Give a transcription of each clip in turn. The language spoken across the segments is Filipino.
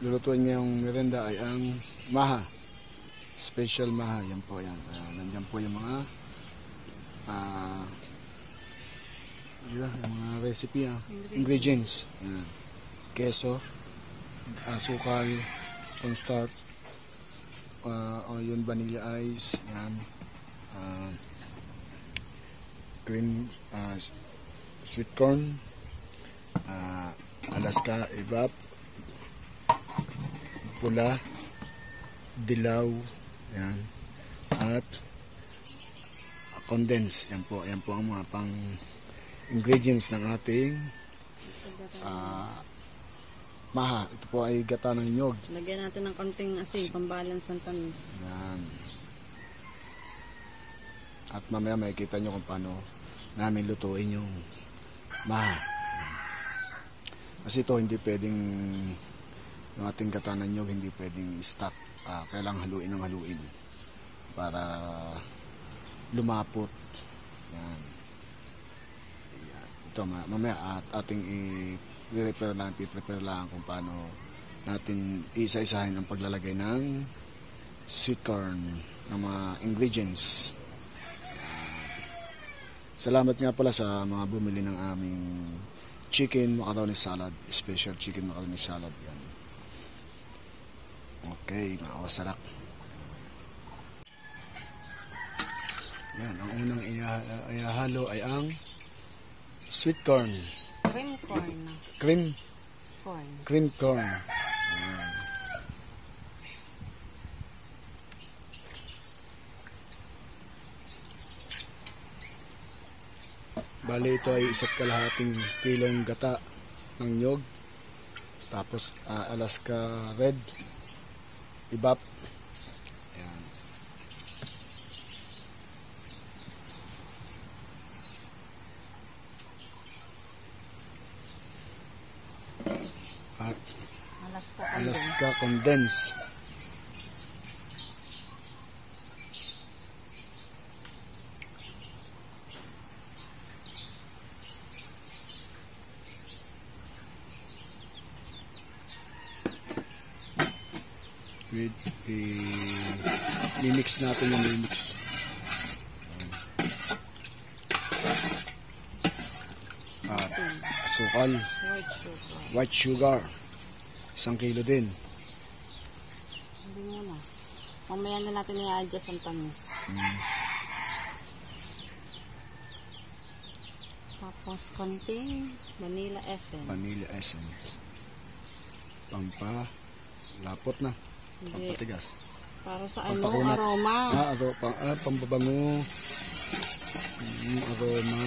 lulutuin ngayong merenda ay ang maha. Special maha. Yan po yan. Nandiyan po yung mga yung mga recipe, ingredients. Yan. Keso, asukal, cornstarch, onion, vanilla ice, yan. Cream, sweet corn, Alaska evap, pula, dilaw, yan, at condense. Yan po ang mga pang ingredients ng ating maha. Ito po ay gata ng nyog. Lagyan natin ng konting asin, pambalance ng tamis. Yan. At mamaya makikita nyo kung paano namin lutuin yung maha. Kasi ito hindi pwedeng, yung ating gata ng nyog hindi pwedeng stock. Kailangang haluin para lumapot. Yan. Ito mamaya at ating i-prepare lang kung paano natin isa-isahin ang paglalagay ng sweet corn, ng mga ingredients. Salamat nga pala sa mga bumili ng aming chicken macaroni salad, special chicken macaroni salad. Yan. Okay, mga kawasalak. Yan, ang unang ihahalo ay ang sweet corn. Cream corn. Cream corn. Ayan. Bali ito ay 1/2 kilong gata ng nyog. Tapos Alaska red, evap. Ayan. At Alaska condense. I-mix natin yung mix. At asukal, white sugar, 1 kilo din. Hindi muna. Mamaya na natin i-adjust ang tamis. Tapos konting vanilla essence. Lapot na. Pampatigas. Para sa aroma. Pampabango. Aroma.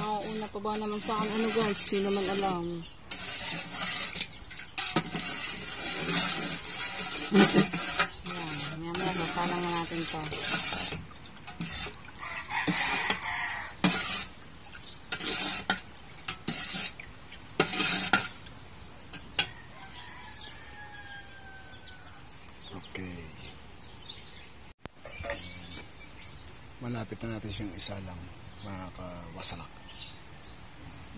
Nauuna pa ba naman sa akin? Guys? Hindi naman alam. Yan. Mamaya masalang na natin to. Okay. Malapit na natin siyang isalang, mga kawasalak.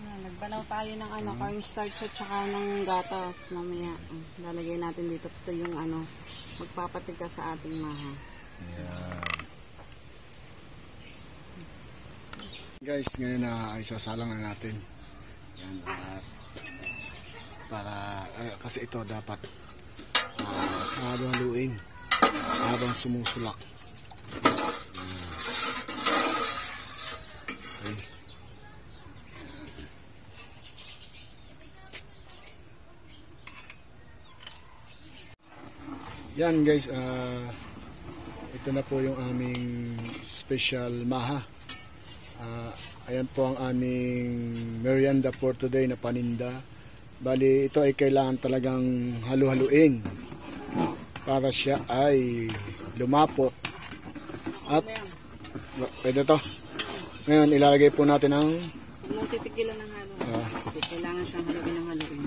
Nagbalaw tayo ng cornstarch at saka ng gatas. Mamaya, lalagay natin dito. Ito yung magpapatigas sa ating maha. Ayan. Guys, ngayon na ay sasalang na natin. Yan, at para, kasi ito dapat haluin habang sumusulak. Okay. Yan guys, ito na po yung aming special maha. Ayan po ang aming merienda for today na paninda. Bali ito ay kailangan talagang halu-haluin para siya ay lumapot. At pwede to. Ngayon ilalagay po natin ang tigilan ng halo. Kailangan siyang haluin ng haluin.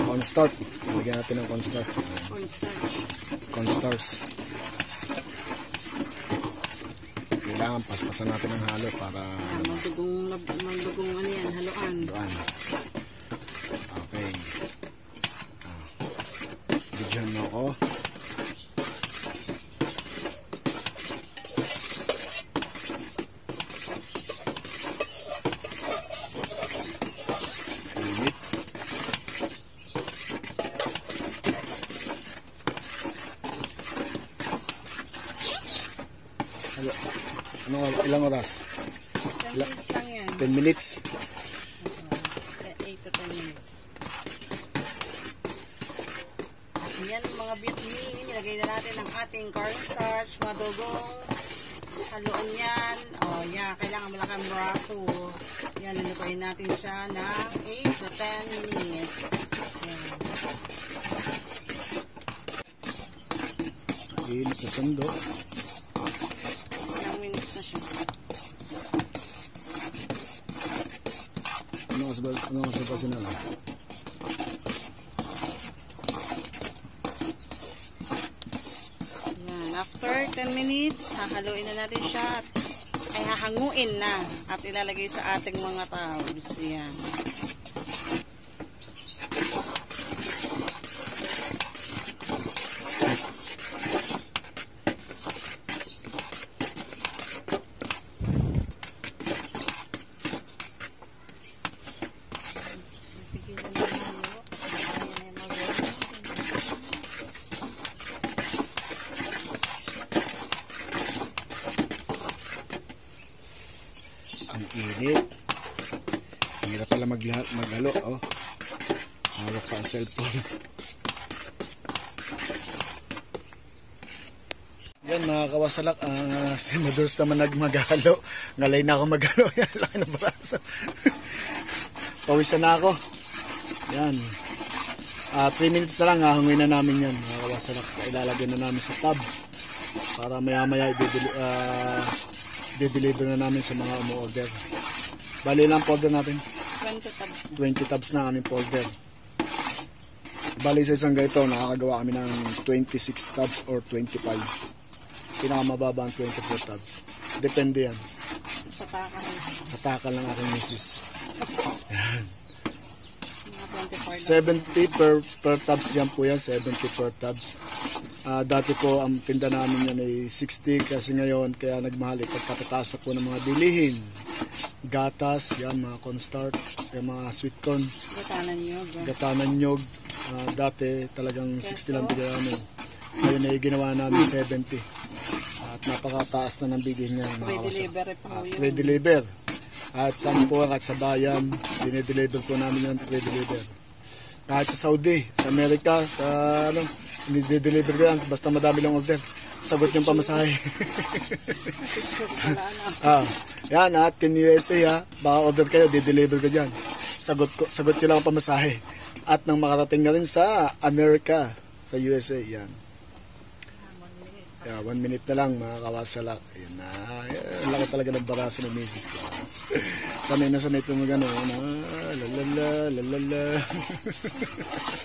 Cornstarch. Lagyan natin ng cornstarch. Cornstarch. Okay. Kailangan paspasan natin ang halo para Mandugong ano yan, haluan. haluan. Okay. Bigyan mo ako. Init. Ilang oras? 10 minutes lang yan. 10 minutes. 8 to 10 minutes. At yan mga bitmi, nilagay na natin ang ating cornstarch, madugong haluan yan. O yan, kailangan mo lang ang braso. Yan, lulutuin natin siya ng 8 to 10 minutes. Yan. Init sa sando. Ilang minutes na siya. Ano kasi pa sinala? Yan. After 10 minutes, hahaluin na natin siya at ay hahanguin na at ilalagay sa ating mga towels. Yan. Ang init. Ang hirap pala maghalo. Oh. Hawak pa ang cellphone. Yan mga kawasalak. Si Mados naman maghalo. Ngalay na ako maghalo. Yan, laki ng braso. Pawisan na ako. Yan. 3 minutes na lang. Hanguin na namin yan mga kawasalak. Ilalagay na namin sa tub. Para maya-maya i-deliver na namin sa mga umu-order. Bali lang folder natin. 20 tubs. 20 tubs na aming folder. Bali sa isang ganito, nakakagawa kami ng 26 tubs or 25. Pinakamababa ang 24 tubs. Depende yan. Sa takal. Sa takal ng aking misis. Mga 24 70 per tubs yan po yan. 70 per tubs. Dati po ang tinda namin yan ay 60 kasi ngayon kaya nagmahal pagkapataas po ng mga bilihin. Gatas, yan mga cornstarch, mga sweet corn. Gatanan nyog. Gatanan nyog. Dati talagang 60 lang bigyan namin. Ngayon ay ginawa namin 70. At napakataas na ng bilihin niya. Pre-deliver po yun. Pre-deliver. At saan po at sa bayan, dinideliver po namin yung pre-deliver. Kahit sa Saudi, sa Amerika, sa dinideliver ko yan, basta madami lang order. Sagot yung pamasahe. Yan ha, Team USA ha, baka order kayo, dideliver ko dyan. Sagot nyo lang ang pamasahe. At nang makarating na rin sa Amerika, sa USA, yan. 1 minute na lang mga kawasalak. Ayan na. Ang laki talaga ng baraso ng misis ko. Sanay na sanay ito mag ano. Lalala, lalala.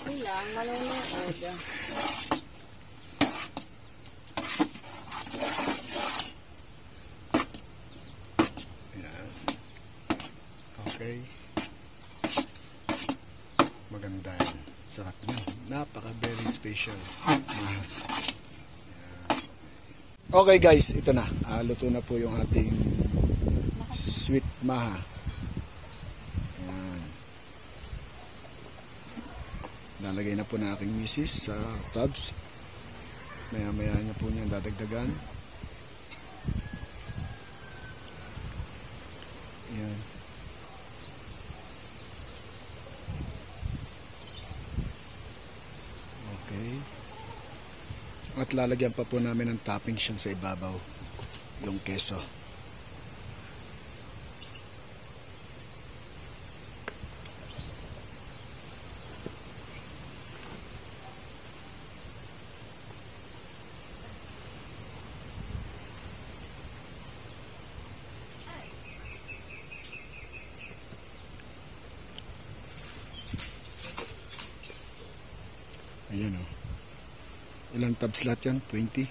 Ilang, malunod. Ayan. Okay. Maganda yan. Sarap niya. Napaka very special. Okay guys, ito na. Luto na po yung ating sweet maha. Ayan. Lalagay na po na aking misis sa tubs. Maya-maya niya po niya dadagdagan. Ayan. Okay. At lalagyan pa po namin ng topping siya sa ibabaw. Yung keso. Ayan o. Ilang tabs lahat yan? 20?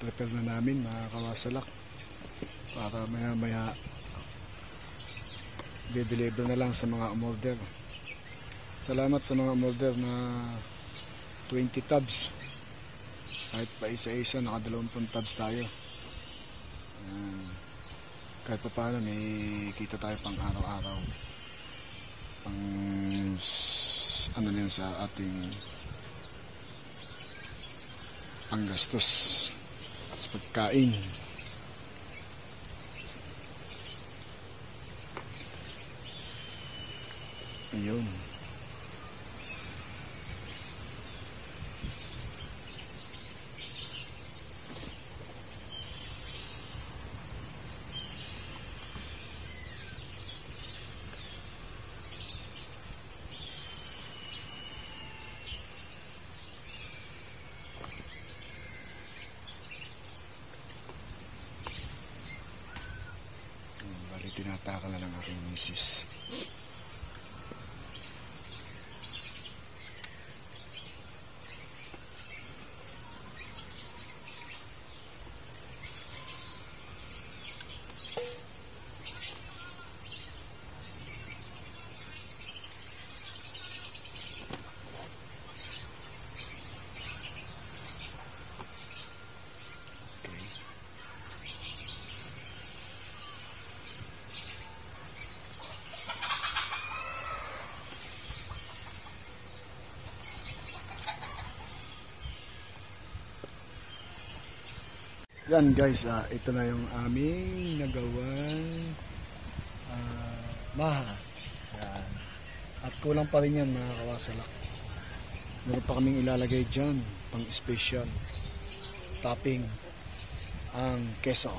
pinaprepare na namin mga kawasalak para maya maya de-deliver na lang sa mga umorder. Salamat sa mga umorder na 20 tubs. Kahit pa isa-isa, naka 20 tubs tayo. Kahit pa paano may kita tayo pang araw-araw. Pang ano din sa ating panggastos sa pagkain. Ayun. Bali, tinataka na lang aking misis. Yan guys, ito na yung aming nagawang maha. Yan. At kulang pa rin yan mga kawasalak. Meron pa kaming ilalagay dyan, pang special topping, ang keso.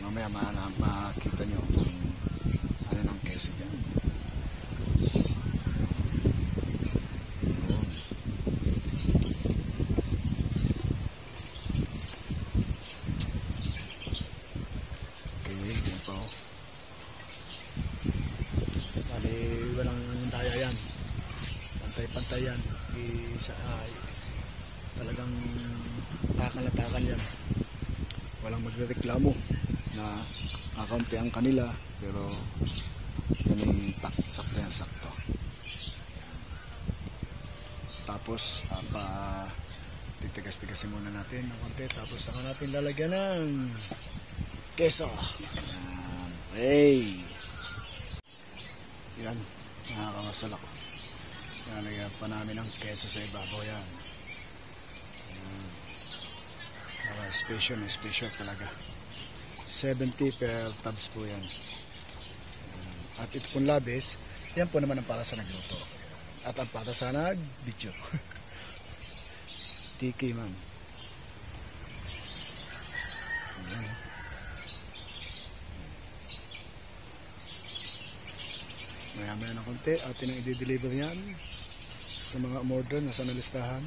Mamaya makikita nyo kung ano ng keso dyan. Pantay yan, talagang takal na takal yan, walang magrereklamo na kakaunti ang kanila, pero yan yung sakto yan, sakto. Tapos titigas-tigasin muna natin ng konti, tapos saka natin lalagyan ng keso. Hey, yan nakakamasala ko. Nalagyan pa namin ng keso sa ibabaw yan. Special talaga. 70 per tubs po yan. At ito pong labis, yan po naman ang para sa nagluto. At ang para sa nag-video. Tiki man. Maya-maya ng konti, atin ang i-deliver yan sa mga umorder na sa nalistahan.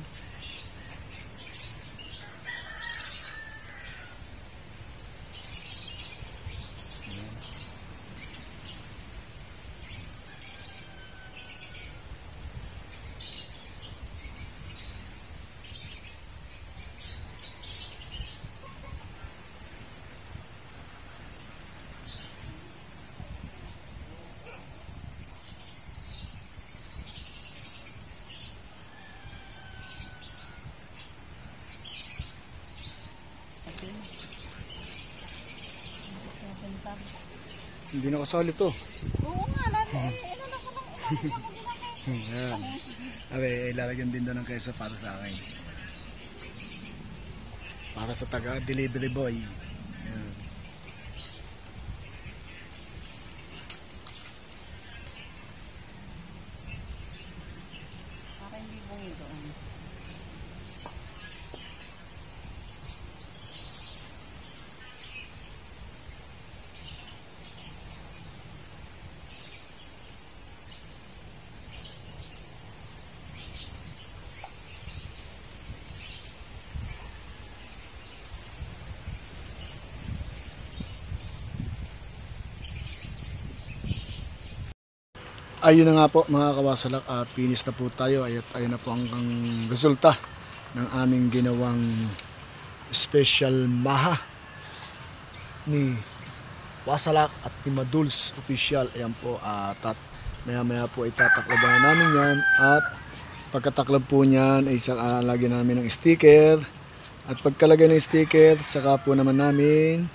Hindi na kasali to. Oo nga, ilalagyan ko lang. Yan. Abe, ilalagyan din doon ng keso para sa akin. Para sa taga-delivery boy. Yan. Para hindi bungi doon. Ayun na nga po mga kawasalak, finish na po tayo. Ayun na po ang resulta ng aming ginawang special maha ni Wasalak at ni Maduls Official. Ayan po, at maya po itatakloban namin yan, at pagkataklob po niyan ay lagyan namin ng sticker, at pagkalagay ng sticker saka po naman namin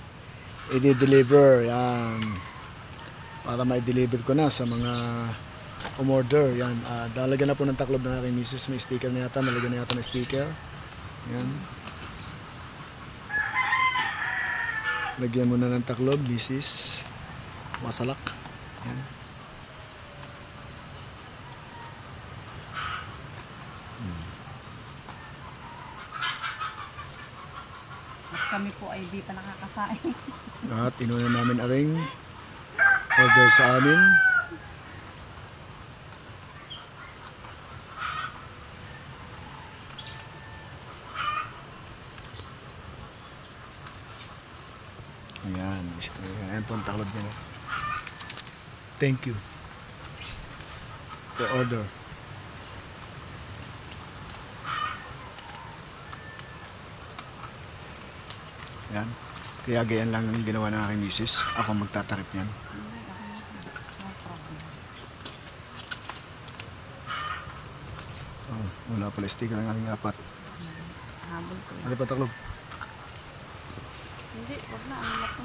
i-deliver yan, para ma-deliver ko na sa mga umorder. Yan, dalagyan na po ng taklob na aking misis. May sticker na yata, nalagyan na yata ng sticker. Yan, lagyan mo na ng taklob, misis Wasalak. Yan. At kami po ay di pa nakakasain. At inuna namin aring order sa amin. Ayan, ayan po ang taklob niya. Thank you for order. Yan. Kaya ganyan lang ang ginawa ng aking misis. Ako magtatakip yan. Oh, wala pala sticker ng aking apat. Habol ko. Ano pa taklob? Hindi, wag na. Ano na po?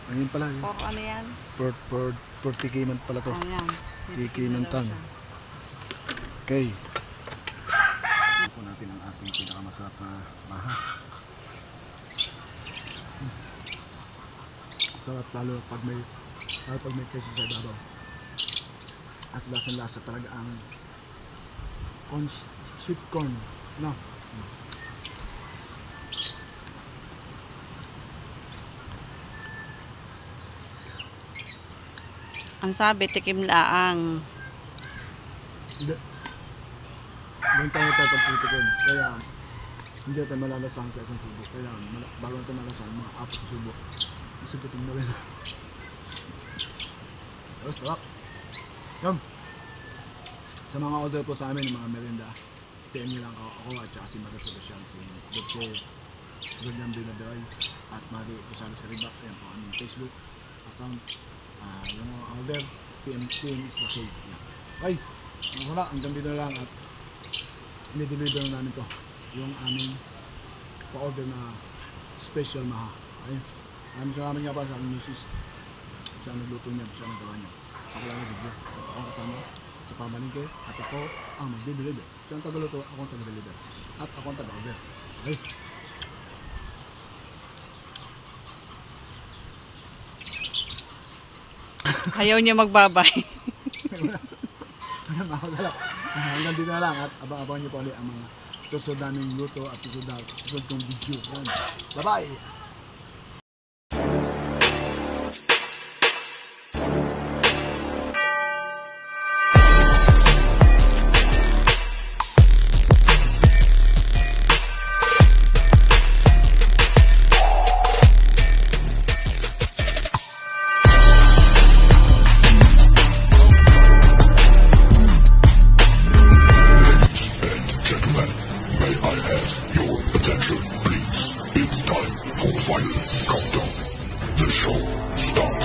Ayun pala. Yun. For ano yan? For tikiman pala to. Ayan. Tikiman tan. Okay. Ito po natin ang ating pinakamasarap na maha. Sarap lalo pag may kasi sa babaw. At lasang-lasa talaga ang sweet corn. No? Ang sabi, tikim laang. Hindi. Doon tayo pagputikin. Kaya hindi tayo malalasahan sa isang subo. Kaya bago natin malalasahan, mga 4 na subo. Isugutin mo rin. Tapos tawak. Come. Sa mga order po sa amin, mga merinda, PM nyo lang ako at saka si Mother Social, si William Binadoy at Mari Rosales Ribak. Ayan po aming Facebook account. Yung mga order, PM is the same. Okay, wala, hanggang dito lang at i-deliver na namin to yung aming pa-order na special maha. Okay, maraming nga pa sa aking misis. Siya nagluto niya, siya nagawa niya. Ako lang nag-video. Ako ang kasama sa pamalingke at ako ang mag-deliver. Siya ang tagaluto, ako ang taga-deliver. At ako ang taga-order. Okay. Ayaw niya magbabay. Hanggang dito na lang at abang-abang niyo po ulit ang mga susunod naming luto at susunod kong video. Bye-bye! Attention, please. It's time for final countdown. The show starts.